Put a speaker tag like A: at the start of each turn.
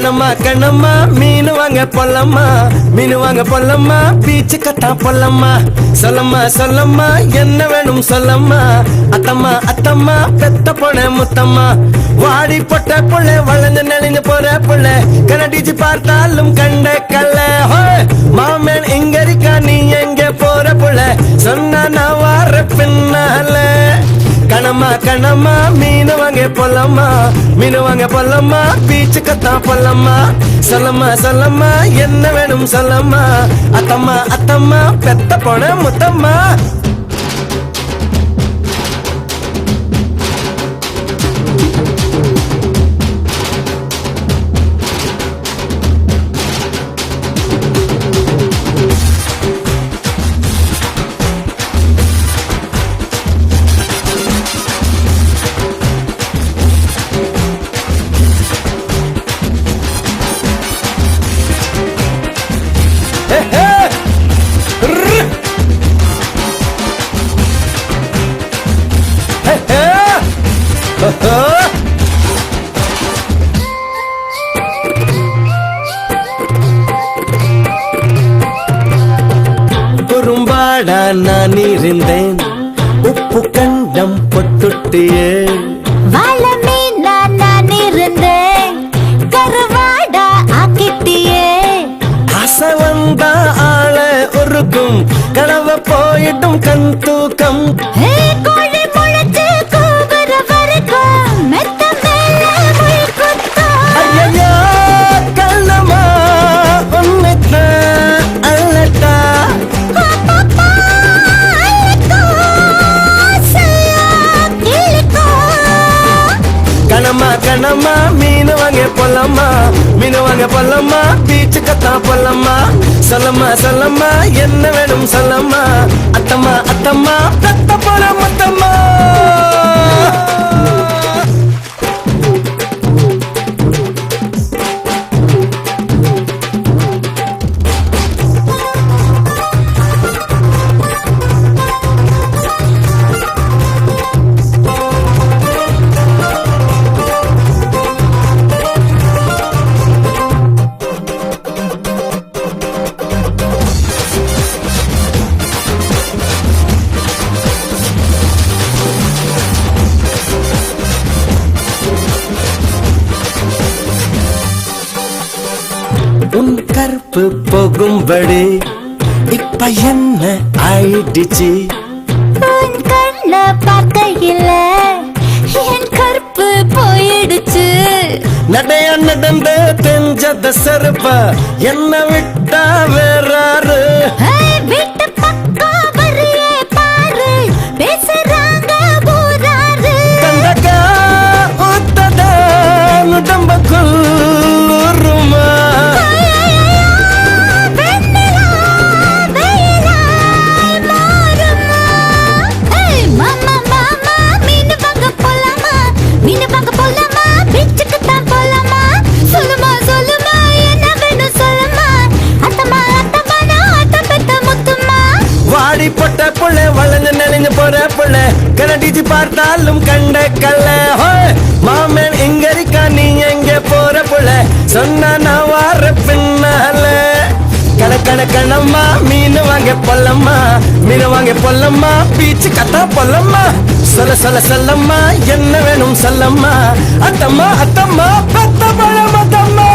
A: கணமா கணமா மீன் வாங்க பொல்லம்மா, மீன் வாங்க பொல்லம்மா, பீச்சு கட்டா பொல்லம்மா. சொல்லம்மா சொல்லம்மா என்ன வேணும் சொல்லம்மா, அத்தம்மா அத்தம்மா பெத்த பொண்ண முத்தம்மா. வாடி பொட்ட புள்ள வளர்ந்து நெளிஞ்சு போற புள்ள, கனடிச்சு பார்த்தாலும் கண்ட கல்ல. மாமன் இங்க இருக்கா நீ எங்க போற புள்ள, சொன்னா நான் வார பின்னால. கணமா கணமா மீன் வாங்க பொல்லம்மா, மீன் வாங்க பொல்லம்மா, பீச்சு கத்தா பொல்லம்மா. சொல்லம்மா சொல்லம்மா என்ன வேணும் சொல்லம்மா, அத்தம்மா அத்தம்மா பெத்த பொண்ண முத்தம்மா. குறும்பாடா நான் இருந்தேன், உப்பு கண்டம் பொத்துட்டியே.
B: வாழமே நான் இருந்தேன், கருவாடா ஆக்கிட்டியே.
A: ஆசை வந்தா ஆள ஒருக்கும், கனவ போயிட்டும் கண் தூக்கம்.
B: கோழி முளைச்சு கூவுற வரைக்கும் மெத்த மேல முள் குத்தும்.
A: ஐயோ கண்ணம்மா உன்னைத்தான் அல்லட்டா.
B: அப்பப்பா, அள்ளிக்கும், செய்யா கிள்ளிக்கும்.
A: கணமா கணமா மீன் வாங்க பொல்லம்மா, மீன் வாங்க பொல்லம்மா, பீச்சு கத்தா பொல்லம்மா. சொல்லம்மா சொல்லம்மா என்ன வேணும் சொல்லம்மா, அத்தம்மா அத்தம்மா பெத்த பொண்ண முத்தம்மா. உன் கற்பு போகும்படி இப்ப என்ன ஆயிடுச்சு.
B: உன் கண்ண பார்க்கையில என் கற்பு போயிடுச்சு.
A: நடைய நடந்து தெரிஞ்சத செருப்ப என்ன விட்டா வேறாரு.
B: வீட்டு பக்கம் வரியே பாரு, பேசுறாங்க ஊராரு.
A: கண்டக்கா ஊத்தத உடம்புக்குள் ஊருமா.
B: வெண்ணிலா வெயிலாய் மாறுமா. மாமா மாமா மீன் வாங்க போலாமா, மீன் வாங்க போலாமா, பீச்சுக்கு தான் போலாமா. சொல்லுமா சொல்லுமா என்ன வேணும் சொல்லுமா, அத்தம்மா அத்தம்மா நான் அத்தம் பெத்த முத்துமா.
A: வாடி பொட்ட புள்ள வளைஞ்சு நெளிஞ்சு போற புள்ள, கனடிச்சு பார்த்தாலும் கண்ட கல்ல. மாமன் இங்க இருக்கா நீ எங்க போற புள்ள, சொன்னா நான் வார பின்னால. கணக்கண கணம்மா மீன் வாங்க பொல்லம்மா, மீன் வாங்க பொல்லம்மா, பீச்சு கத்தா பொல்லம்மா. சொல்ல சொல்ல சொல்லம்மா என்ன வேணும் சொல்லம்மா, அத்தம்மா அத்தம்மா பெத்த பழ மத்தம்மா.